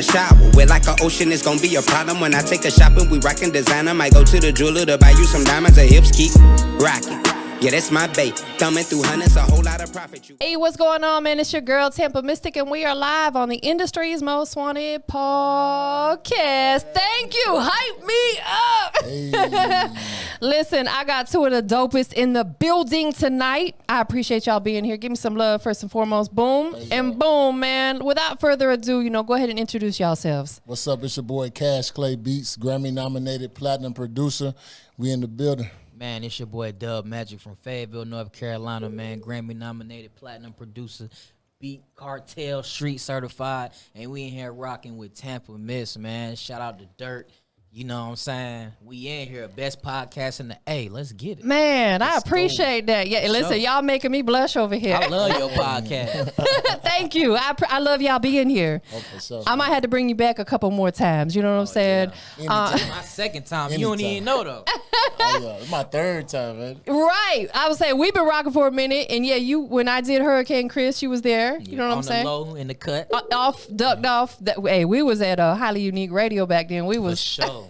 a shower. We're like an ocean, it's gonna be a problem when I take a shopping. We rockin' designer, might go to the jeweler to buy you some diamonds. Her hips keep rockin'. Yeah, that's my bait. Thumbing through hundreds, a whole lot of profit. Hey, what's going on, man? It's your girl, TampaMystic, and we are live on the industry's most wanted podcast. Thank you. Hype me up. Hey. Listen, I got two of the dopest in the building tonight. I appreciate y'all being here. Give me some love first and foremost. Boom. And boom, man. Without further ado, go ahead and introduce yourselves. What's up? It's your boy Cash Clay Beats, Grammy Nominated Platinum Producer. We in the building. Man, it's your boy DubMagic from Fayetteville, North Carolina, man. Grammy nominated platinum producer, beat cartel, street certified, and we in here rocking with TampaMystic, man. Shout out to Dirt. You know what I'm saying? We in here, best podcast in the A. Let's get it. Man, I appreciate that. Yeah, listen, y'all making me blush over here. I love your podcast. Thank you. I love y'all being here. Oh, for sure. I might have to bring you back a couple more times. You know what I'm saying? Yeah. My second time. You don't even know, though. Oh, yeah. It's my third time, man. Right. I was saying, we've been rocking for a minute. And yeah, when I did Hurricane Chris, you was there. You know what I'm saying? On the low, in the cut. Ducked off. Hey, we was at a Highly Unique Radio back then. We was For sure.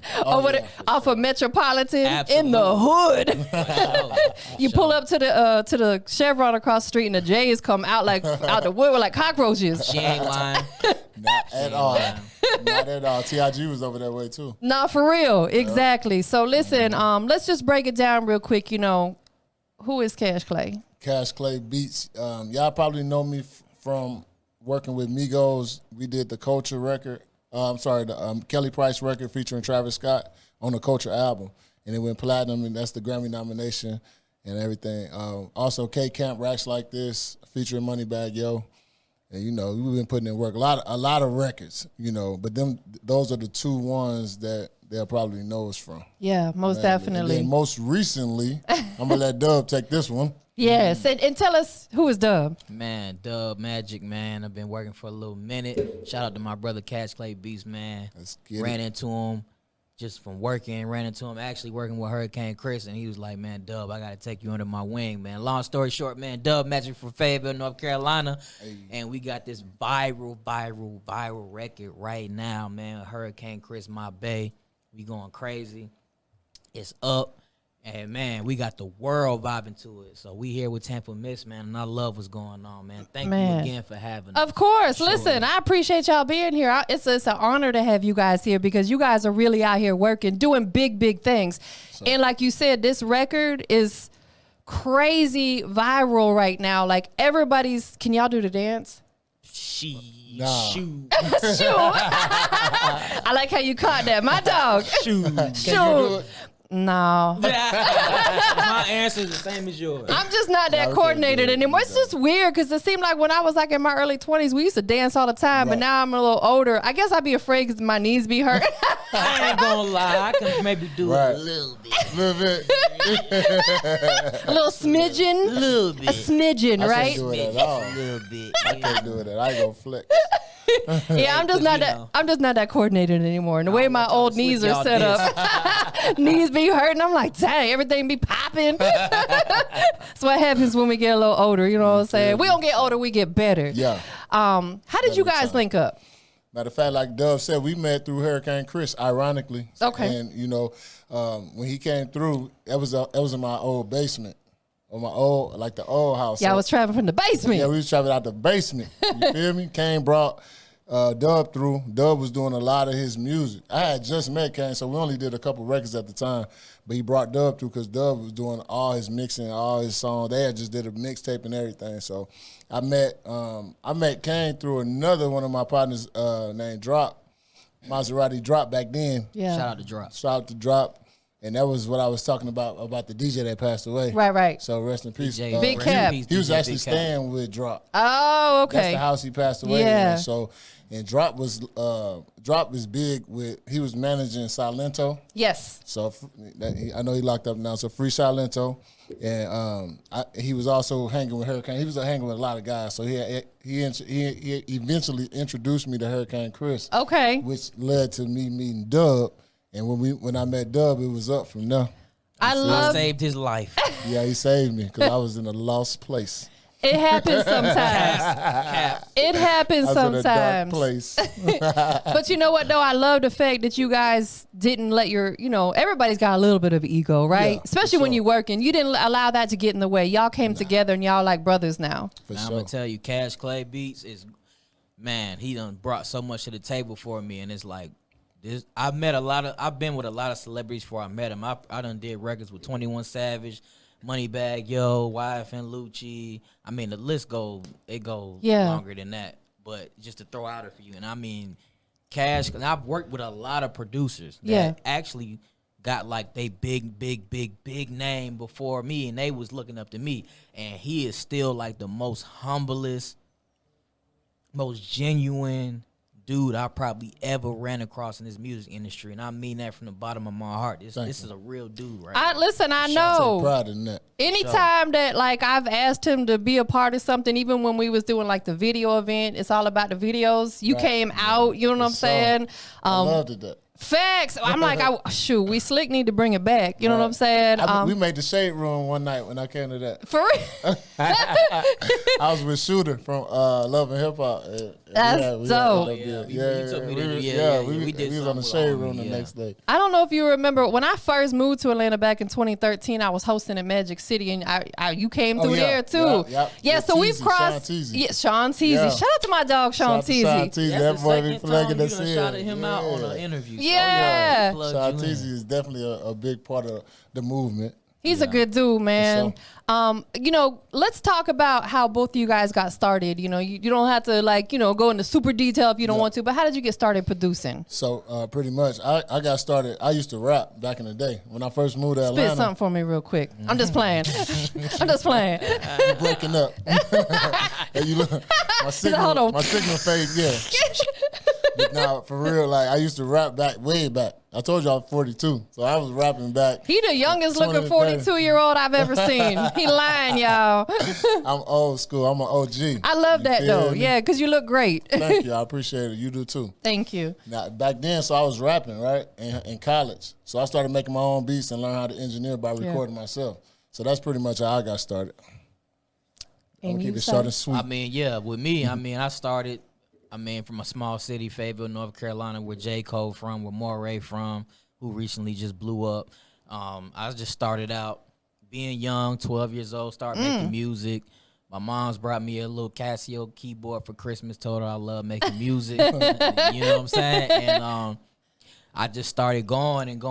Off of Metropolitan. Absolutely. In the hood. For sure. You pull up to the Chevron across the street and the J's come out out the wood like cockroaches. She ain't lying. Not at all. Not at all. TIG was over that way, too. Nah, for real. Exactly. So listen, let's just break it down real quick. Who is Cash Clay? Cash Clay Beats. Y'all probably know me from working with Migos. We did the Culture record. The Kelly Price record featuring Travis Scott on the Culture album. And it went platinum, and that's the Grammy nomination and everything. Also, K-Camp Racks Like This featuring Moneybagg Yo. And, we've been putting in work. A lot of records, but those are the two ones that they'll probably know us from. Yeah, most definitely. And then most recently, I'm going to let Dub take this one. Yes, and tell us, who is Dub? Man, DubMagic, man. I've been working for a little minute. Shout out to my brother Cash Clay Beats, man. Ran into him just from working. Ran into him actually working with Hurricane Chris, and he was like, man, Dub, I got to take you under my wing, man. Long story short, man, DubMagic from Fayetteville, North Carolina. Hey. And we got this viral record right now, man. Hurricane Chris, my bae. We going crazy. It's up. And, man, we got the world vibing to it. So we here with TampaMystic, man, and I love what's going on, man. Thank you again for having us. Of course. Listen, I appreciate y'all being here. It's an honor to have you guys here because you guys are really out here working, doing big things. And like you said, this record is crazy viral right now. Like, everybody's... Can y'all do the dance? Shoot. Shoot. I like how you caught that. My dog. Shoot. No. My answer is the same as yours. I'm just not that coordinated anymore. It's just weird because it seemed like when I was like in my early 20s, we used to dance all the time, but now I'm a little older. I guess I'd be afraid because my knees be hurt. I ain't gonna lie. I can maybe do it a little bit. A little smidgen. A little bit. A smidgen, right? I can't do it at all. A little bit. I can't do it at all. I ain't gonna flex. Yeah, I'm just not that coordinated anymore. And the way my old knees are set up, knees be hurting. I'm like, dang, everything be popping. That's what happens when we get a little older. You know what I'm saying? We don't get older, we get better. Yeah. How did you guys link up? Matter of fact, like Dove said, we met through Hurricane Chris, ironically. Okay. And when he came through, that was in my old basement. On the old house. Yeah, I was traveling from the basement. Yeah, we was traveling out the basement. You feel me? Kane brought Dub through. Dub was doing a lot of his music. I had just met Kane, so we only did a couple records at the time. But he brought Dub through because Dub was doing all his mixing, all his songs. They had just did a mixtape and everything. So I met Kane through another one of my partners named Drop. Maserati Drop back then. Yeah. Shout out to Drop. Shout out to Drop. And that was what I was talking about the DJ that passed away. Right. So rest in peace. Big Cap. He was actually staying with Drop. Oh, okay. That's the house he passed away Yeah. in. So, and Drop was big with, he was managing Silento. Yes. So I know he locked up now. So free Silento. And he was also hanging with Hurricane. He was hanging with a lot of guys. So he eventually introduced me to Hurricane Chris. Okay. Which led to me meeting Dub. And when I met Dub, it was up from there. I saved his life. Yeah, he saved me because I was in a lost place. It happens sometimes. It happens I was in a dark sometimes. place. But you know what, though? I love the fact that you guys didn't let your, everybody's got a little bit of ego, right? Yeah, Especially for when sure. you're working. You didn't allow that to get in the way. Y'all came together and y'all like brothers now. For Now, I'm sure. gonna tell you, Cash Clay Beats is, man, he done brought so much to the table for me, and it's like this. I've been with a lot of celebrities before I met him. I done did records with 21 Savage, Moneybagg Yo, YFN Lucci. I mean, the list goes longer than that. But just to throw out a few, and I mean, Cash. And I've worked with a lot of producers that actually got like they big name before me, and they was looking up to me. And he is still like the most humblest, most genuine dude I probably ever ran across in this music industry, and I mean that from the bottom of my heart. This is a real dude, right? I Take know. pride in that. Anytime that like I've asked him to be a part of something, even when we was doing like the video event, it's all about the videos. You came out, you know what I'm saying? I loved it. Facts. I'm like, we slick need to bring it back. You know what I'm saying? We made the Shade Room one night when I came to that. For real. I was with Shooter from Love and Hip Hop. That's dope. You took me to we was on the Shade Room the next day. I don't know if you remember when I first moved to Atlanta back in 2013. I was hosting at Magic City, and you came through there too. Yeah, so we've crossed. Sean Teasy. Yeah. Shout out to my dog Sean Teasy. That boy be flagging us in. You shouted him out on an interview. Yeah. Sean Teasy is definitely a big part of the movement. He's a good dude, man. Let's talk about how both of you guys got started. You don't have to go into super detail if you don't want to, but how did you get started producing? So pretty much, I got started. I used to rap back in the day when I first moved to Spit Atlanta. something for me real quick. I'm just playing. I'm just playing. You breaking up. And you look, my signal fade, yeah. But now, for real, like I used to rap way back. I told you I was 42, so I was rapping back. He the youngest looking 42-year-old I've ever seen. He lying, y'all. I'm old school. I'm an OG. I love that though. Me? Yeah, because you look great. Thank you. I appreciate it. You do too. Thank you. Now, back then, so I was rapping, right, in college. So I started making my own beats and learn how to engineer by recording myself. So that's pretty much how I got started. I'm gonna keep it short and sweet. I mean, with me, I started from a small city, Fayetteville, North Carolina, where J. Cole from, where Moray from, who recently just blew up. I just started out being young, 12 years old, started making music. My mom's brought me a little Casio keyboard for Christmas, told her I love making music. You know what I'm saying? And I just started going. And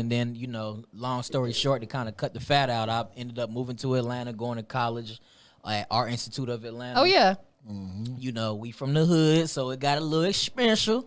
then, long story short, to kind of cut the fat out, I ended up moving to Atlanta, going to college at Art Institute of Atlanta. Oh, yeah. We from the hood, so it got a little expensive,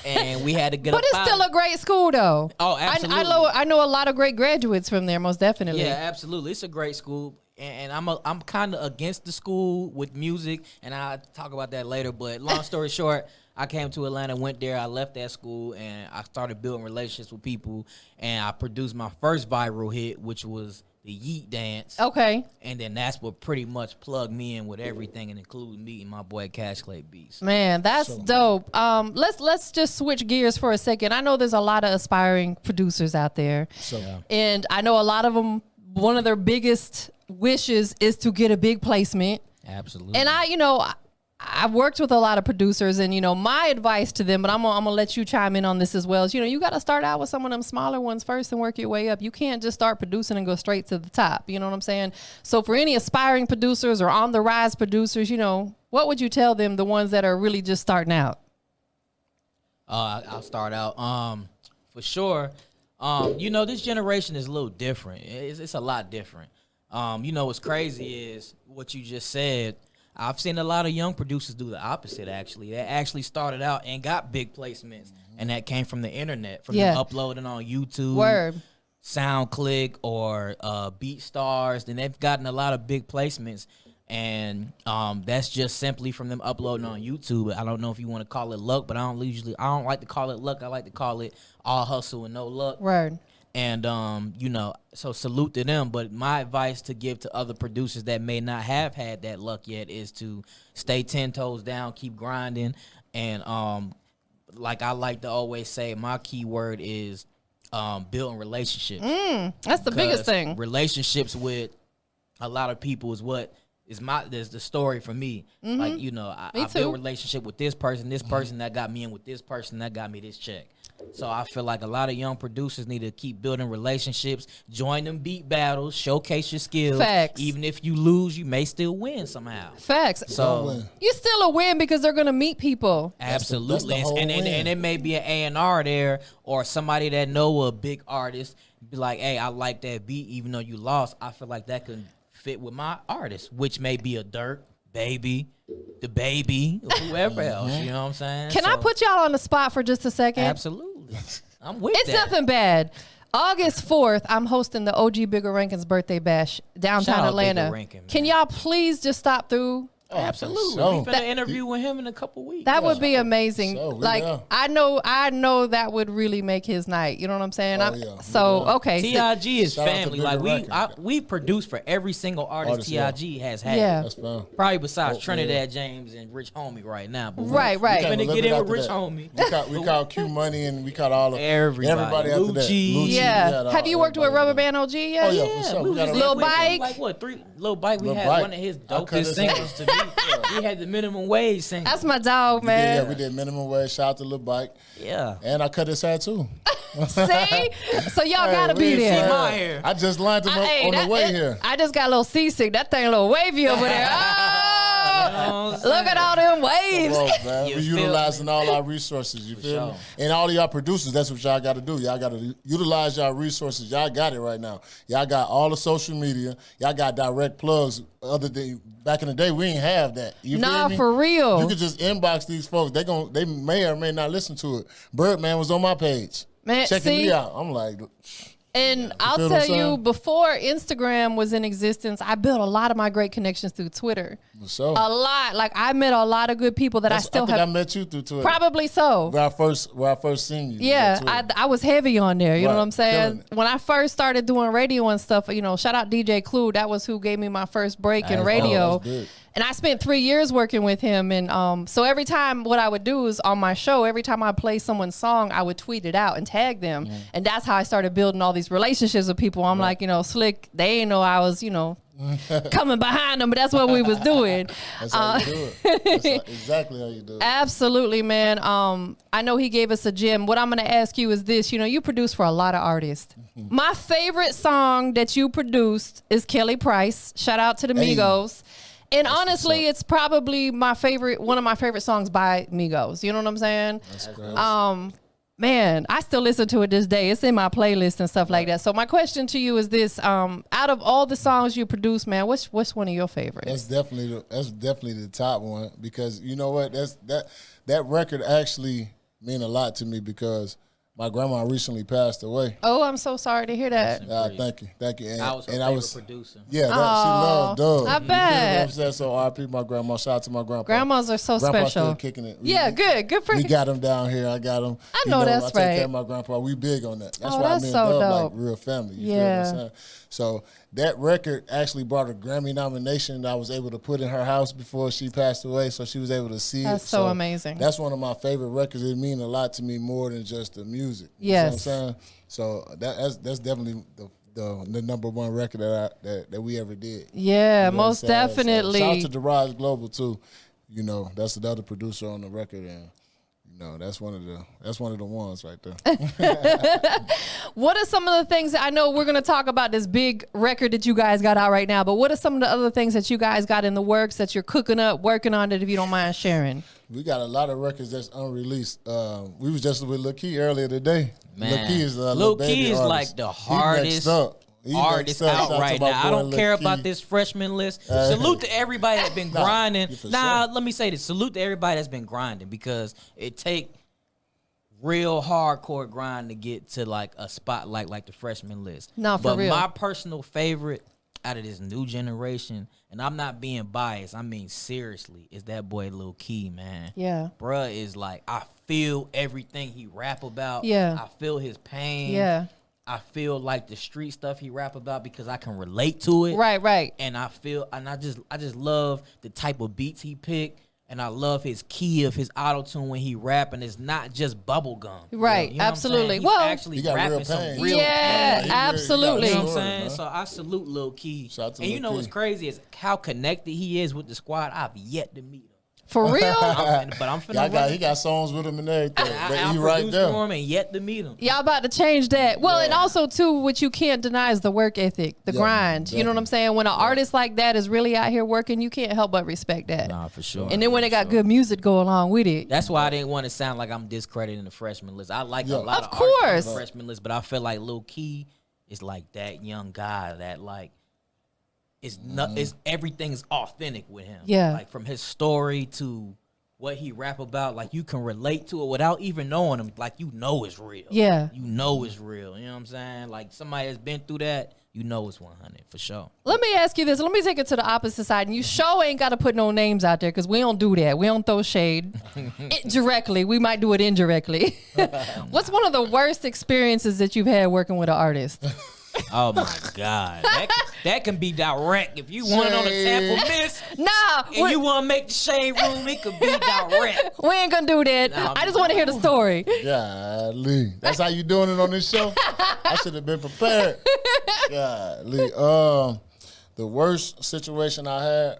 and we had to get. But it's still a great school, though. Oh, absolutely. I know a lot of great graduates from there, most definitely. Yeah, absolutely. It's a great school, and I'm kind of against the school with music, and I'll talk about that later. But long story short, I came to Atlanta, went there, I left that school, and I started building relationships with people, and I produced my first viral hit, which was the Yeet Dance. Okay. And then that's what pretty much plugged me in with everything, and including meeting my boy Cash Clay Beats. Man, that's dope. Let's just switch gears for a second. I know there's a lot of aspiring producers out there. And I know a lot of them, one of their biggest wishes is to get a big placement. Absolutely. And I've worked with a lot of producers, and my advice to them, but I'm gonna let you chime in on this as well. Is you got to start out with some of them smaller ones first and work your way up. You can't just start producing and go straight to the top. You know what I'm saying? So for any aspiring producers or on the rise producers, what would you tell them, the ones that are really just starting out? I'll start out. For sure. This generation is a little different. It's a lot different. What's crazy is what you just said. I've seen a lot of young producers do the opposite, actually. They actually started out and got big placements, and that came from the internet, from them uploading on YouTube, SoundClick, or BeatStars. Then they've gotten a lot of big placements, and that's just simply from them uploading on YouTube. I don't know if you want to call it luck, but I don't like to call it luck. I like to call it all hustle and no luck. Word. And, so salute to them. But my advice to give to other producers that may not have had that luck yet is to stay 10 toes down, keep grinding. And like I like to always say, my key word is building relationships. That's the biggest thing. Relationships with a lot of people is what there's the story for me. Like, you know, I built a relationship with this person that got me in with this person that got me this check. So I feel like a lot of young producers need to keep building relationships, join them beat battles, showcase your skills. Facts. Even if you lose, you may still win somehow. Facts. So you still a win because they're gonna meet people. Absolutely. That's the whole and it may be an A&R there or somebody that know a big artist. Be like, hey, I like that beat, even though you lost. I feel like that could fit with my artist, which may be a Dirk, Baby, the Baby, or whoever else. You know what I'm saying? Can I put y'all on the spot for just a second? Absolutely. I'm with It's that. nothing bad. August 4th, I'm hosting the OG Bigger Rankin's birthday bash downtown Shout out Atlanta. Bigger Rankin, Can y'all please just stop through? Absolutely. sure. We finna interview with him in a couple weeks. That would be amazing. So, we like there. I know that would really make his night. You know what I'm saying? Oh, yeah. So Yeah. okay. TIG is Shout out to family. Bigger Like Rankin. we produce for every single artist TIG has had. Yeah. That's fine. Probably besides Oh, Trinidad James and Rich Homie right now. But Right. We Finna kinda get live it in with after Rich that. Homie. We caught Q Money and we caught all of Everybody. after that. Lucci. Lucci, Yeah. Have you worked with Rubber everybody. Band OG yet? Oh, yeah, for sure. we We got was a Lil with him, Bike. like what, Lil Bike. We Lil had Bike. one of his I cut dopest his singles to be. We had the minimum wage single. That's my dog, man. Yeah, we did minimum wage. Shout out to Lil Bike. Yeah. And I cut his hair too. See? So y'all Hey, gotta we be ain't there. seen my hair. I just lined him up on the way here. I just got a little seasick. That thing a little wavy over there. Oh, look at all them waves. Come on, man. You We feel utilizing all our resources. You feel sure. me? And all of y'all producers, that's what y'all got to do. Y'all got to utilize y'all resources. Y'all got it right now. Y'all got all the social media. Y'all got direct plugs. Other than back in the day, we ain't have that. You Nah, feel me? for real. You could just inbox these folks. They may or may not listen to it. Birdman was on my page, Man, checking see? me out. I'm like, And I'll feel what tell I'm you, saying? before Instagram was in existence, I built a lot of my great connections through Twitter. so. A lot. Like, I met a lot of good people that I still think I have. met you through Twitter. Probably so. Where I first seen you. Yeah, on Twitter. I was heavy on there. You know Right, what I'm saying? killing it. When I first started doing radio and stuff, you know, shout out DJ Clue. That was who gave me my first break in Nice. radio. Oh, that's big. And I spent 3 years working with him. And so every time, what I would do is on my show, every time I play someone's song, I would tweet it out and tag them. Mm-hmm. And that's how I started building all these relationships with people. I'm like, you know, Slick, they ain't know I was, you know, coming behind them, but that's what we was doing. That's how you do it. That's exactly how you do it. Absolutely, man. I know he gave us a gem. What I'm going to ask you is this. You know, you produce for a lot of artists. My favorite song that you produced is Kelly Price. Shout out to the Hey. Migos. And honestly, what's it's probably one of my favorite songs by Migos. You know what I'm saying? That's great. Man, I still listen to it this day. It's in my playlist and stuff like that. So my question to you is this: out of all the songs you produce, man, what's one of your favorites? That's definitely the top one, because you know what? That record actually mean a lot to me because my grandma recently passed away. Oh, I'm so sorry to hear that. Thank you. And I was her and favorite producer. Yeah, she loved Doug. I You feel what bet. I'm saying? So RP my grandma. Shout out to my grandpa. Grandmas are so Grandpa's special. still kicking it. Yeah, good for We you. got him down here. I got him. I You know that's I take right. care of my grandpa. We big on that. That's Oh, why that's me and so Dub dope. like real family. You Yeah. feel what I'm saying? So that record actually brought a Grammy nomination that I was able to put in her house before she passed away, so she was able to see it. That's so amazing. That's one of my favorite records. It means a lot to me more than just the music. You Yes. know what I'm saying? So that's definitely the number one record that we ever did. Yeah, You know what I'm most saying? So definitely. shout out to Deraj Global too. You know, that's the other producer on the record, and you know that's one of the ones right there. What are some of the things that I know we're going to talk about this big record that you guys got out right now, but what are some of the other things that you guys got in the works that you're cooking up, working on it, if you don't mind sharing? We got a lot of records that's unreleased. We was just with Lil Key earlier today. Man, Lil Key is Lil baby Key is artist. like the He hardest next up. He artist next up. out Shout out right to my now. I boy don't Lil care Key. about this freshman list. Salute to everybody that's been grinding. for Let me say this. Salute to everybody that's been grinding, because it take real hardcore grind to get to like a spotlight like the freshman list. No, for but real. my personal favorite out of this new generation, and I'm not being biased, I mean seriously, is that boy Lil Key, man. Yeah. Bruh is like, I feel everything he rap about. Yeah. I feel his pain. Yeah. I feel like the street stuff he rap about because I can relate to it. Right. And I just love the type of beats he pick. And I love his key of his auto-tune when he rapping. It's not just bubble gum. Right, You know what I'm absolutely. saying? He's Well, actually he got real rapping some pain. real Yeah, pain. absolutely. You know what I'm Story, saying? man. So I salute Lil Key. Shout out to And Lil you know what's Key. crazy is how connected he is with the squad. I've yet to meet him. For real? I'm finna Yeah, run he got songs with him and everything. But I he right produced there. for him and yet to meet him. Y'all about to change that. Well, and also too, what you can't deny is the work ethic, the Yeah, grind. You know what I'm saying? When an artist like that is really out here working, you can't help but respect that. Nah, for sure. And then when they got good music go along with it. That's why I didn't want to sound like I'm discrediting the freshman list. I like a lot Of of artists on course. the freshman list, but I feel like Lil Key is like that young guy that like is not is everything's authentic with him. Yeah. Like from his story to what he rap about, like you can relate to it without even knowing him. Like you know it's real. Yeah. You know it's real. You know what I'm saying? Like somebody that's been through that, you know it's 100 for sure. Let me ask you this. Let me take it to the opposite side. And you sure ain't got to put no names out there because we don't do that. We don't throw shade directly. We might do it indirectly. What's one of the worst experiences that you've had working with an artist? Oh my God. That can be direct. If you want it on the TampaMystic, Nah, and you want to make the shade room, it could be direct. we ain't gonna do that. Nah, I just want to hear the story. Golly. That's how you doing it on this show? I should have been prepared. Golly. The worst situation I had,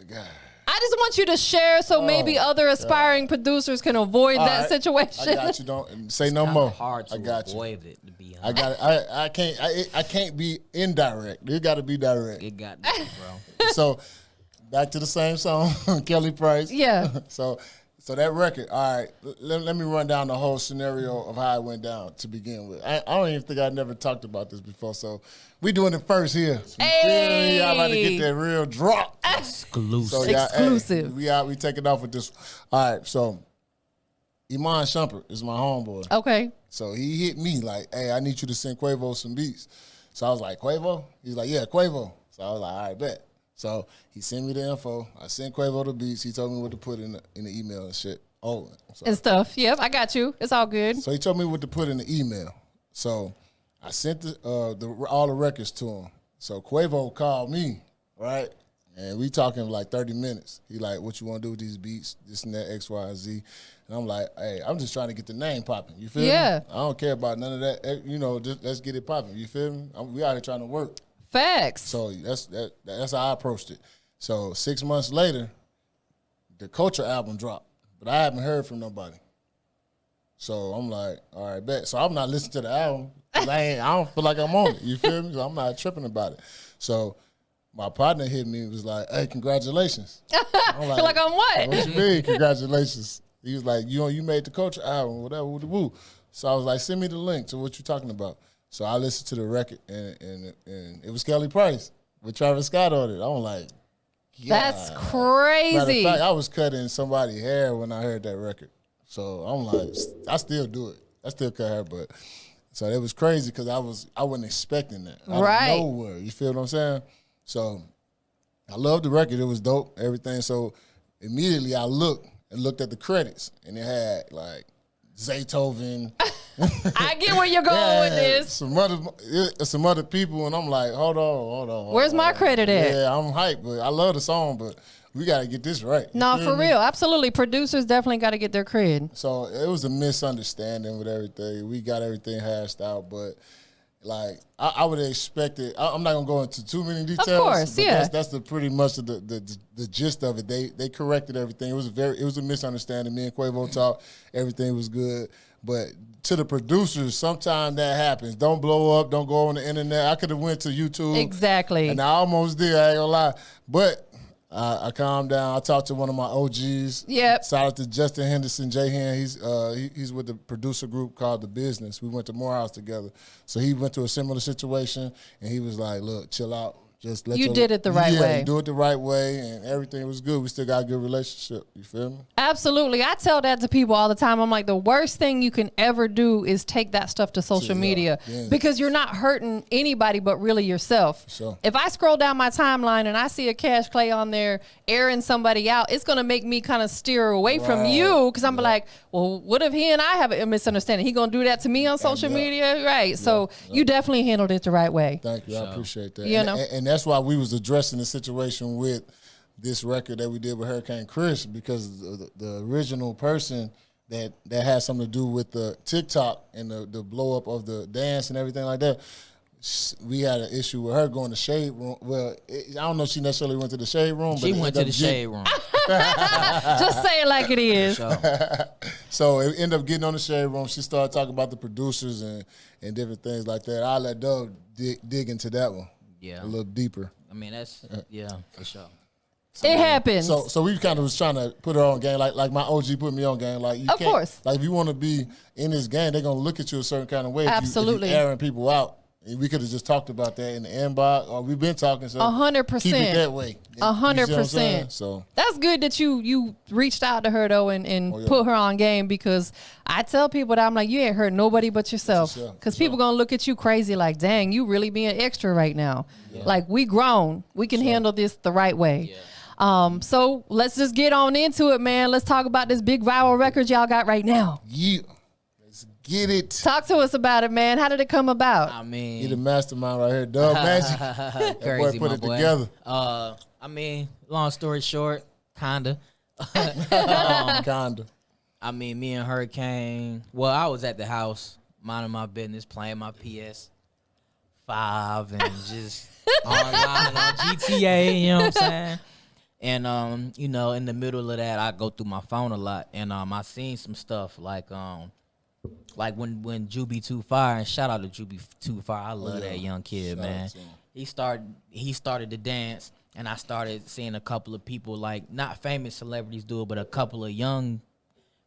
God. I just want you to share so maybe other aspiring producers can avoid All that right. situation. I got you. Don't say no more. Hard to I got you. avoid it, to be I honest. got it. I can't be indirect. It got to be direct. It got me, bro. So back to the same song, Kelly Price. Yeah. So that record. All right. Let me run down the whole scenario of how it went down to begin with. I don't even think I never talked about this before. So we doing it first here. You feel me? Y'all about to get that real drop. Exclusive. So y'all, Exclusive. we taking off with this. All right. So Iman Shumpert is my homeboy. Okay. So he hit me like, hey, I need you to send Quavo some beats. So I was like, Quavo? He's like, yeah, Quavo. So I was like, all right, bet. So he sent me the info. I sent Quavo the beats. He told me what to put in the email and shit. Oh, And stuff. Yep, I got you. It's all good. so he told me what to put in the email. So I sent all the records to him. So Quavo called me, right? And we talking like 30 minutes. He like, what you want to do with these beats, this and that, X, Y, and Z. And I'm like, hey, I'm just trying to get the name popping. You feel Yeah. me? I don't care about none of that. You know, just let's get it popping. You feel me? We out here trying to work. Facts. So that's how I approached it. So 6 months later, the Culture album dropped, but I haven't heard from nobody. So I'm like, all right, bet. So I'm not listening to the album. 'Cause I don't feel like I'm on it. You feel me? So I'm not tripping about it. So my partner hit me and was like, hey, congratulations. I'm Feel like I'm what? What you mean, congratulations? He was like, you made the Culture album, whatever, woo. So I was like, send me the link to what you're talking about. So I listened to the record, and it was Kelly Price with Travis Scott on it. I'm like, That's Matter of crazy. fact, I was cutting somebody's hair when I heard that record. So I'm like, I still do it. I still cut hair, but so it was crazy because I wasn't expecting that. Out Right. of nowhere. You feel what I'm saying? So I loved the record. It was dope, everything. So immediately I looked at the credits, and it had like Zaytoven. I get where you're going with this. Some other people, and I'm like, hold on. Where's my credit at? Yeah, I'm hyped, but I love the song, but we got to get this right. You No, feel for me? real. Absolutely. Producers definitely got to get their cred. So it was a misunderstanding with everything. We got everything hashed out, but like I would expect it. I'm not gonna go into too many details. course, but yeah. That's the pretty much the gist of it. They corrected everything. It was a misunderstanding. Me and Quavo talked. Everything was good, but to the producers, sometimes that happens. Don't blow up. Don't go on the internet. I could have went to YouTube. Exactly. And I almost did. I ain't gonna lie, but. I calmed down. I talked to one of my OGs. Yep. Shout out to Justin Henderson, J-Han. He's with the producer group called The Business. We went to Morehouse together. So he went through a similar situation, and he was like, look, chill out. Just let You did it the right way. Yeah, do it the right way, and everything was good. We still got a good relationship. You feel me? Absolutely. I tell that to people all the time. I'm like, the worst thing you can ever do is take that stuff to social Yeah, media yeah. because you're not hurting anybody but really yourself. Sure. If I scroll down my timeline and I see a Cash Clay on there airing somebody out, it's going to make me kind of steer away from Right. you because I'm like, well, what if he and I have a misunderstanding? He going to do that to me on social yeah. media? Right. So you definitely handled it the right way. Thank you. I appreciate that. You know? And that's why we was addressing the situation with this record that we did with Hurricane Chris, because the original person that had something to do with the TikTok and the blow up of the dance and everything like that. We had an issue with her going to shade room. Well, I don't know if she necessarily went to the shade room. She but went to the shade room. Just say it like it is. So it ended up getting on the shade room. She started talking about the producers and different things like that. I'll let Doug dig into that one a little deeper. I mean, that's, for sure. It happens. So we kind of was trying to put her on game, like my OG put me on game. Like, you of can't, course. Like, if you want to be in this game, they're gonna look at you a certain kind of way. Absolutely. If you airing people out. And we could have just talked about that in the inbox, or we've been talking. So 100%. Keep it that way. 100%. So that's good that you reached out to her though and put her on game, because I tell people that I'm like, you ain't hurt nobody but yourself, because people gonna look at you crazy like, dang, you really being extra right now. Like, we grown, we can handle this the right way. So let's just get on into it, man. Let's talk about this big viral record y'all got right now. Yeah. Get it. Talk to us about it, man. How did it come about? I mean, you the mastermind right here, DubMagic. That crazy, boy put it together. I mean, long story short, kinda. Kinda. I mean, me and Hurricane. Well, I was at the house minding my business, playing my PS5 and just online on GTA. You know what I'm saying? And you know, in the middle of that, I go through my phone a lot, and I seen some stuff like when Juby Too Fire, and shout out to Juby Too Fire, I love that young kid, man. He started to dance, and I started seeing a couple of people, like, not famous celebrities do it, but a couple of young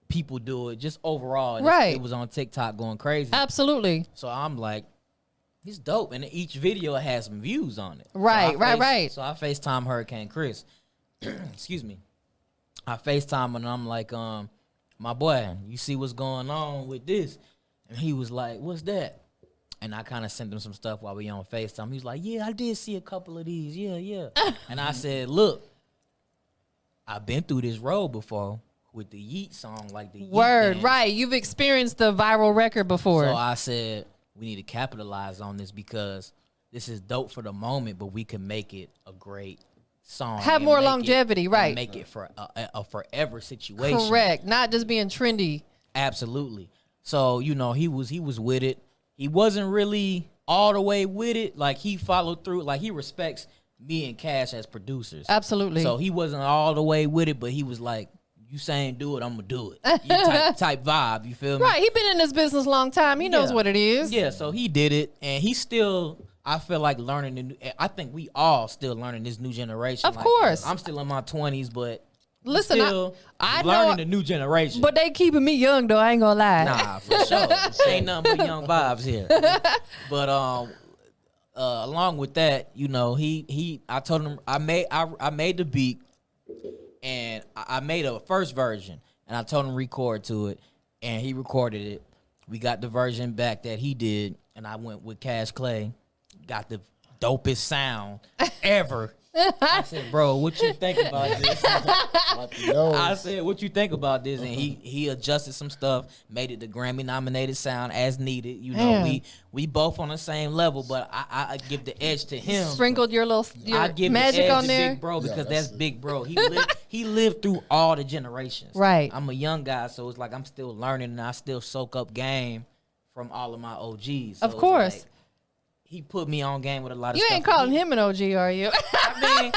people do it, just overall. And right. It was on TikTok going crazy. Absolutely. So I'm like, it's dope, and each video has some views on it. Right, right. So I FaceTime Hurricane Chris. Excuse me. I FaceTime and I'm like, my boy, you see what's going on with this? And he was like, what's that? And I kind of sent him some stuff while we on FaceTime. He was like, yeah, I did see a couple of these. Yeah. And I said, look, I've been through this road before with the Yeet song, like the Yeet Word, dance. right. You've experienced the viral record before. So I said, we need to capitalize on this, because this is dope for the moment, but we can make it a great song. Have more longevity, right. Make it for a forever situation. Correct. Not just being trendy. Absolutely. So, you know, he was with it. He wasn't really all the way with it. Like, he followed through. Like, he respects me and Cash as producers. Absolutely. So he wasn't all the way with it, but he was like, you saying do it, I'm going to do it. type vibe, you feel me? Right. He been in this business a long time. He knows what it is. Yeah, so he did it, and he's still, I feel like, learning. I think we all still learning this new generation. Of course. I'm still in my 20s, but listen, still I learning know, the new generation. But they keeping me young, though. I ain't gonna lie. Nah, for sure. Ain't nothing but young vibes here. But along with that, you know, I told him I made the beat, and I made a first version, and I told him record to it, and he recorded it. We got the version back that he did, and I went with Cash Clay, got the dopest sound ever. I said, bro, what you think about this? I said, what you think about this? And he adjusted some stuff, made it the Grammy nominated sound as needed. You know, we both on the same level, but I give the edge to him. Sprinkled your I give magic the edge on to there, Big Bro, because that's Big Bro. He lived through all the generations. Right. I'm a young guy, so it's like I'm still learning, and I still soak up game from all of my OGs. So of course. Like, he put me on game with a lot of you stuff. You ain't calling him an OG, are you? I mean,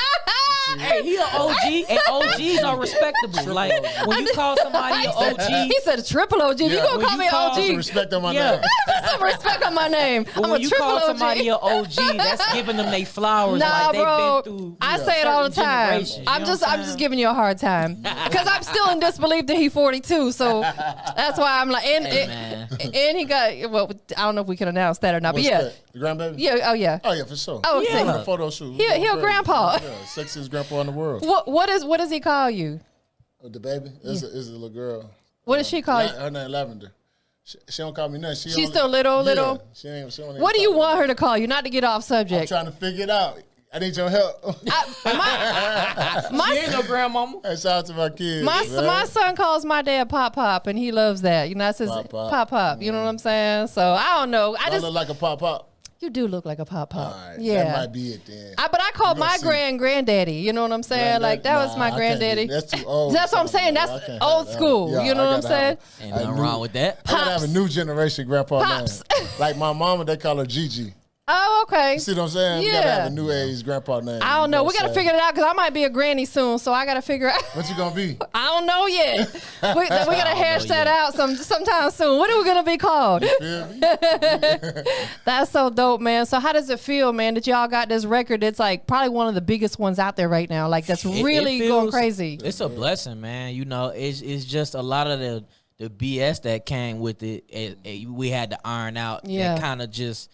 hey, he an OG, and OGs are respectable. Like, when you call somebody an OG. He said a triple OG. If you gonna call me an OG. Put some respect on my name. Put some respect on my name. But when you call somebody an OG, that's giving them they flowers. Nah, like bro. They've been through I say it all the time. I'm just giving you a hard time. Because I'm still in disbelief that he's 42. So that's why I'm like, and he got, well, I don't know if we can announce that or not, What's but yeah. That? The grandbaby? Yeah, oh yeah. Oh yeah, for sure. Oh yeah. yeah. A photo shoot. He a grandpa. Yeah, sexiest grandpa in the world. What does he call you? The baby is a little girl. What does she call you? Her name Lavender. She don't call me nothing. She's still little. She don't what do you want her to call you? Not to get off subject. I'm trying to figure it out. I need your help. She ain't no grandmama. Hey, shout out to my kids. My son calls my dad Pop, and he loves that. You know, that's his Pop. You know what I'm saying? So I don't know. I just look like a Pop. You do look like a pop. All right, Yeah. that might be it then. But I called my granddaddy. You know what I'm saying? Like that was my granddaddy. That's too old. That's what I'm saying. That's old school. Yeah, you know what I'm saying? Ain't nothing wrong with that. I gotta have a new generation grandpa Pops. name. Like my mama, they call her Gigi. Oh, okay. You see what I'm saying? Yeah. We gotta have a new age grandpa name. I don't know. We got to figure it out because I might be a granny soon. So I got to figure out. What you gonna be? I don't know yet. we got to hash that out sometime soon. What are we going to be called? You feel me? That's so dope, man. So how does it feel, man, that y'all got this record? It's like probably one of the biggest ones out there right now. Like that's really going crazy. It's a blessing, man. You know, it's just a lot of the BS that came with it. We had to iron out. Yeah. And kind of just,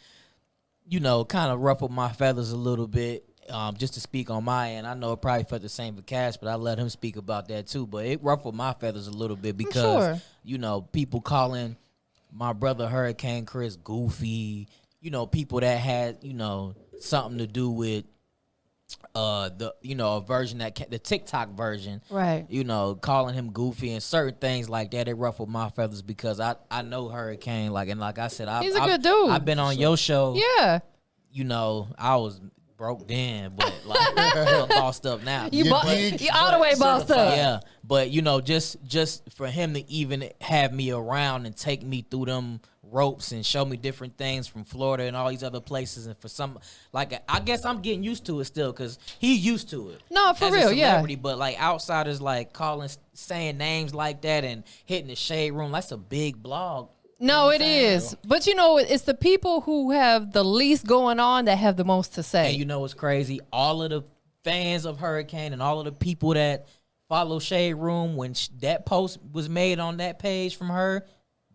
you know, kind of ruffled my feathers a little bit. Just to speak on my end, I know it probably felt the same for Cash, but I let him speak about that too. But it ruffled my feathers a little bit because, you know, people calling my brother Hurricane Chris goofy, you know, people that had, you know, something to do with the, you know, a version the TikTok version, Right. you know, calling him goofy and certain things like that. It ruffled my feathers because I know Hurricane, like, and like I said, He's a good dude. I've been on your show. Yeah. You know, I was broke then, but like I'm bossed up now. You all the way bossed up. Yeah, but you know, just for him to even have me around and take me through them ropes and show me different things from Florida and all these other places, and for some, like, I guess I'm getting used to it still because he's used to it. No, for as real, a celebrity, yeah. But like outsiders, like saying names like that and hitting the shade room, that's a big blog. No, it is. But you know, it's the people who have the least going on that have the most to say. And you know what's crazy? All of the fans of Hurricane and all of the people that follow Shade Room, when that post was made on that page from her,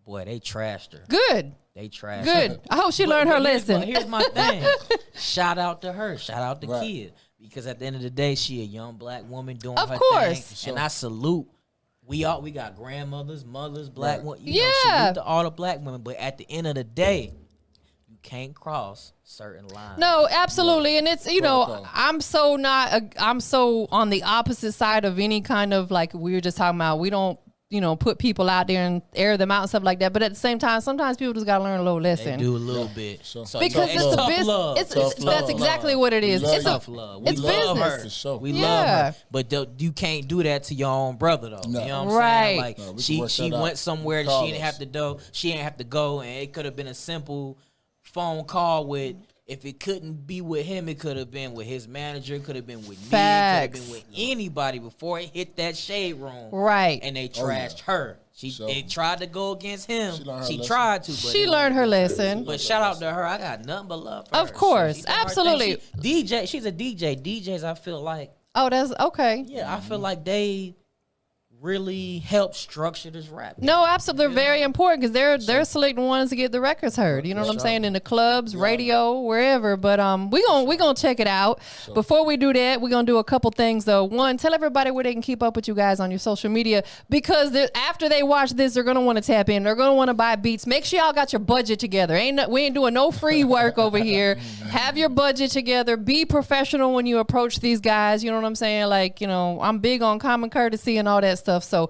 boy, they trashed her. Good. They trashed Good. her. I hope she learned her lesson. Here's my thing. Shout out to her. Shout out to Right. Kid. Because at the end of the day, she a young black woman doing Of her course. thing. And I salute. We got grandmothers, mothers, black women. Yeah. Salute to all the black women. But at the end of the day, you can't cross certain lines. No, absolutely. And it's, you know, I'm so on the opposite side of any kind of, like we were just talking about, we don't, you know, put people out there and air them out and stuff like that. But at the same time, sometimes people just got to learn a little lesson. They do a little bit. Sure. So Because it's a tough business. love. That's exactly what it is. Love. It's Tough love. We it's love business. her. For sure. We Yeah. love her. But you can't do that to your own brother though. No. You know what I'm Right. saying? Like No, we can she work that out. went somewhere that she didn't have to go, and it could have been a simple phone call with. If it couldn't be with him, it could have been with his manager. It could have been with me. It could have Facts. been with anybody before it hit that shade room. Right. And they trashed her. They tried to go against him. She learned her She lesson. tried to. But She learned her lesson. But shout out to her. I got nothing but love for her. Of course. She done her thing. Absolutely. DJ. She's a DJ. DJs, I feel like, Oh, that's okay. yeah, I feel like they really help structure this rap. No, absolutely. They're very important because they're selecting ones to get the records heard. You know what I'm saying? In the clubs, radio, wherever. But we gonna check it out. Before we do that, we're gonna do a couple things though. One, tell everybody where they can keep up with you guys on your social media because after they watch this, they're gonna want to tap in. They're gonna want to buy beats. Make sure y'all got your budget together. We ain't doing no free work over here. Have your budget together. Be professional when you approach these guys. You know what I'm saying? Like, you know, I'm big on common courtesy and all that stuff. So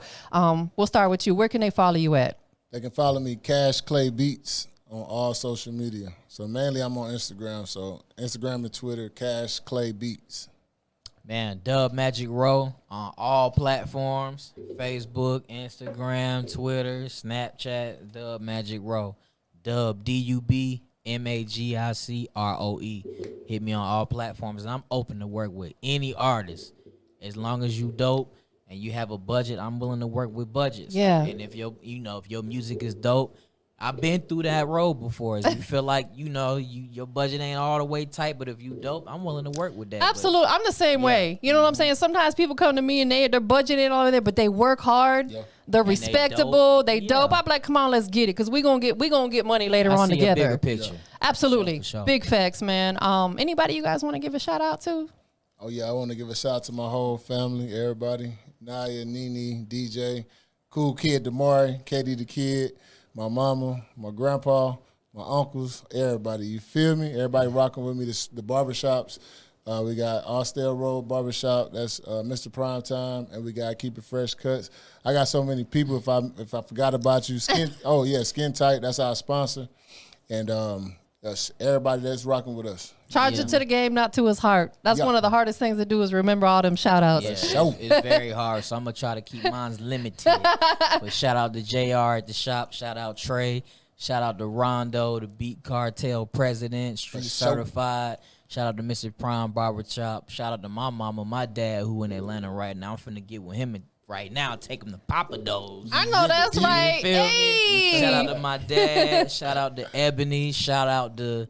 we'll start with you. Where can they follow you at? They can follow me, Cash Clay Beats, on all social media. So mainly I'm on Instagram. So Instagram and Twitter, Cash Clay Beats. Man, DubMagic Row on all platforms: Facebook, Instagram, Twitter, Snapchat. DubMagic Row, Dub DubMagicRoe. Hit me on all platforms, and I'm open to work with any artist as long as you dope. And you have a budget, I'm willing to work with budgets. Yeah. And if your music is dope, I've been through that road before. If you feel like, your budget ain't all the way tight, but if you dope, I'm willing to work with that. Absolutely. I'm the same way. You know what I'm saying? Sometimes people come to me and their budget ain't all over there, but they work hard. Yeah. They're respectable. They dope. I'm like, come on, let's get it. Because we gonna get money later on see together. A bigger picture. Absolutely. For sure. Big facts, man. Anybody you guys want to give a shout out to? Oh, yeah, I want to give a shout out to my whole family, everybody. Naya, Nene, DJ, Cool Kid Damari, KD the Kid, my mama, my grandpa, my uncles, everybody. You feel me? Everybody rocking with me. The barbershops. We got Austell Road Barbershop. That's Mr. Primetime. And we got Keep It Fresh Cuts. I got so many people. If I forgot about you, Skin Tight. That's our sponsor. And That's everybody that's rocking with us. Charge it to the game, not to his heart. That's one of the hardest things to do is remember all them shout outs. Yeah, it's very hard, so I'm going to try to keep mine limited. But shout out to JR at the shop. Shout out Trey. Shout out to Rondo, the Beat Cartel president, street certified. Shout out to Mr. Prime Barber Chop. Shout out to my mama, my dad, who in Atlanta right now. I'm finna get with him right now. Take him to Papa Do's. I know that's right. Hey. Shout out to my dad. Shout out to Ebony. Shout out to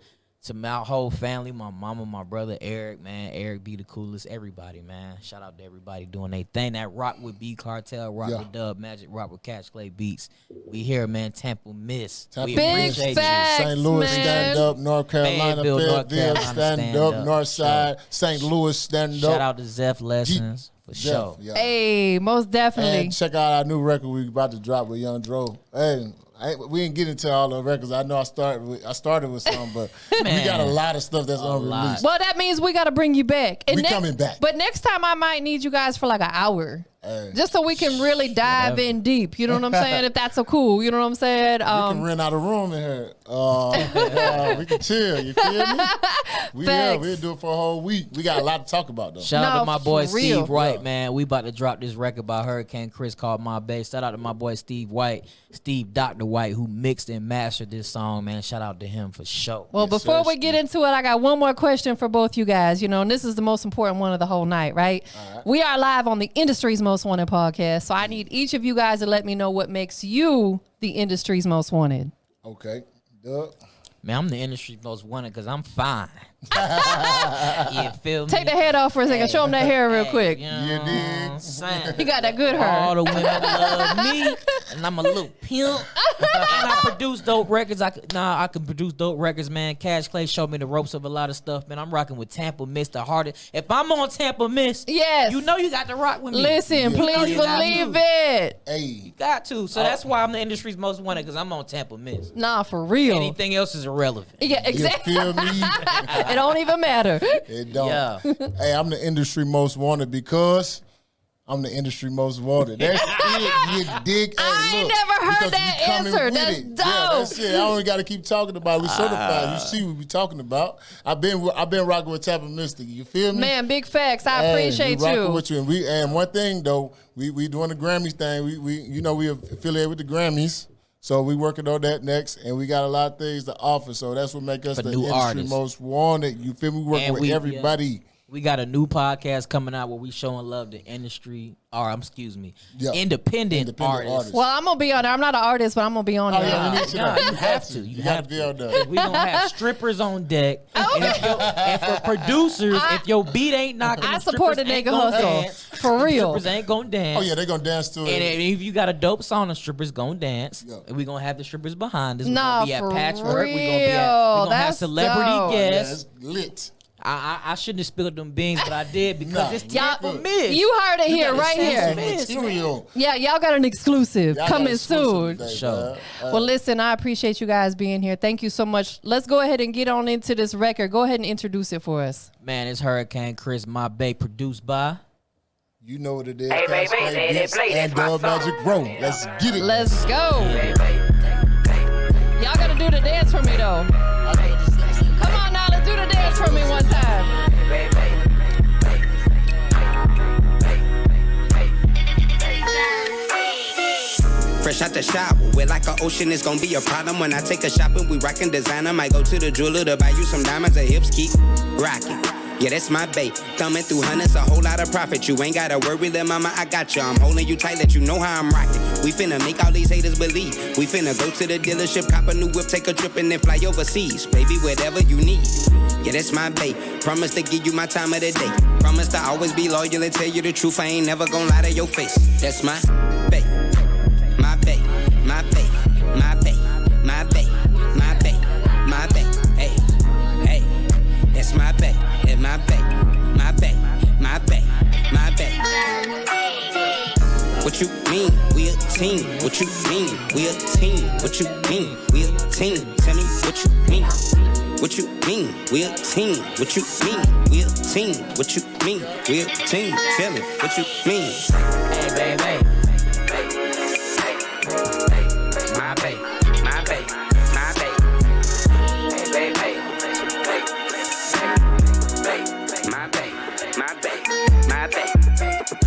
my whole family, my mama, my brother Eric, man. Eric be the coolest. Everybody, man. Shout out to everybody doing their thing. That rock with B Cartel, rock with DubMagic, rock with Catch Clay Beats. We here, man. TampaMystic. We appreciate you. St. Louis, stand up. North Carolina, Fayetteville, stand up. North Side, St. Louis, stand up. Shout out to Zeph Lessons. For sure. Yeah. Hey, most definitely. And check out our new record we about to drop with Young Dro. Hey, we ain't get into all the records. I know I started with some, but we got a lot of stuff that's unreleased. Well, that means we got to bring you back. And coming back. But next time I might need you guys for like an hour. Just so we can really dive in deep. You know what I'm saying? If that's so cool. You know what I'm saying? We can rent out a room in here. We can chill. You feel me? We'll do it for a whole week. We got a lot to talk about, though. Shout out to my boy Steve White, man. We about to drop this record by Hurricane Chris called My Bass. Shout out to my boy Steve White, Steve Dr. White, who mixed and mastered this song, man. Shout out to him for sure. Well, before we get into it, I got one more question for both you guys. You know, and this is the most important one of the whole night, right? We are live on the industry's most wanted podcast. So I need each of you guys to let me know what makes you the industry's most wanted. Okay. Duh. Man, I'm the industry's most wanted because I'm fine. You feel me? Take the head off for a second. Show them that hair real quick. You know what I'm saying? You got that good hair. All the women love me, and I'm a little pimp. And I produce dope records. I can produce dope records, man. Cash Clay showed me the ropes of a lot of stuff, man. I'm rocking with TampaMystic, the hardest. If I'm on TampaMystic, yes, you know you got to rock with me. Listen, please believe it. Hey, you got to. So that's why I'm the industry's most wanted, because I'm on TampaMystic. Nah, for real. Anything else is irrelevant. Yeah, exactly. You feel me? It don't even matter. It don't. Yeah. Hey, I'm the industry most wanted because I'm the industry most wanted. That's it. You dig? Hey, I ain't never heard that answer. That's dope. Yeah, that's it. I only got to keep talking about it. We certified. You see what we talking about. I've been rocking with TampaMystic. You feel me? Man, big facts. I appreciate we you. With you. And one thing though, we doing the Grammys thing. We affiliated with the Grammys. So we working on that next, and we got a lot of things to offer. So that's what make us the industry most wanted. You feel me? We working with everybody. Yeah. We got a new podcast coming out where we showing love to industry, independent artists. Well, I'm gonna be on there. I'm not an artist, but I'm gonna be on there. You have to. You have to be on there. We gonna have strippers on deck. And for producers, if your beat ain't knocking, I support the nigga hustle for real. Strippers ain't gonna dance. Oh yeah, they gonna dance to it. And if you got a dope song, the strippers gonna dance. Yeah. And we gonna have the strippers behind us. We gonna be at Patchwork. We gonna have celebrity guests. Yeah, lit. I shouldn't have spilled them beans, but I did because it's TampaMystic. You heard it here, right here. Yeah, y'all got an exclusive coming soon. Sure. Well, listen, I appreciate you guys being here. Thank you so much. Let's go ahead and get on into this record. Go ahead and introduce it for us. Man, it's Hurricane Chris, My Bae, produced by. You know what it is. Hey, baby, and DubMagic Row. Let's get it. Let's go. Y'all got to do the dance for me, though. Come on now, let's do the dance for me one time. Fresh out the shower, we're like an ocean, it's gonna be a problem when I take a shopping. We rockin' designer, might go to the jeweler to buy you some diamonds. Her hips keep rocking. Yeah, that's my bae. Thumbing through hundreds, a whole lot of profit. You ain't gotta worry, little mama, I got you. I'm holding you tight, let you know how I'm rocking. We finna make all these haters believe. We finna go to the dealership, cop a new whip, take a trip, and then fly overseas. Baby, whatever you need. Yeah, that's my bae. Promise to give you my time of the day. Promise to always be loyal and tell you the truth. I ain't never gonna lie to your face. That's my bae. My bae. My bae. My bae. My bae. My bae. My bae. Hey. Hey. That's my bae. That's my bae. My bae. My bae. My bae. What you mean? We a team. What you mean? We a team. What you mean? We a team. Tell me what you mean. What you mean? We a team. What you mean? We a team. What you mean? We a team. Tell me what you mean. Hey, baby. My bae. My bae. My bae. Hey, baby. I bet.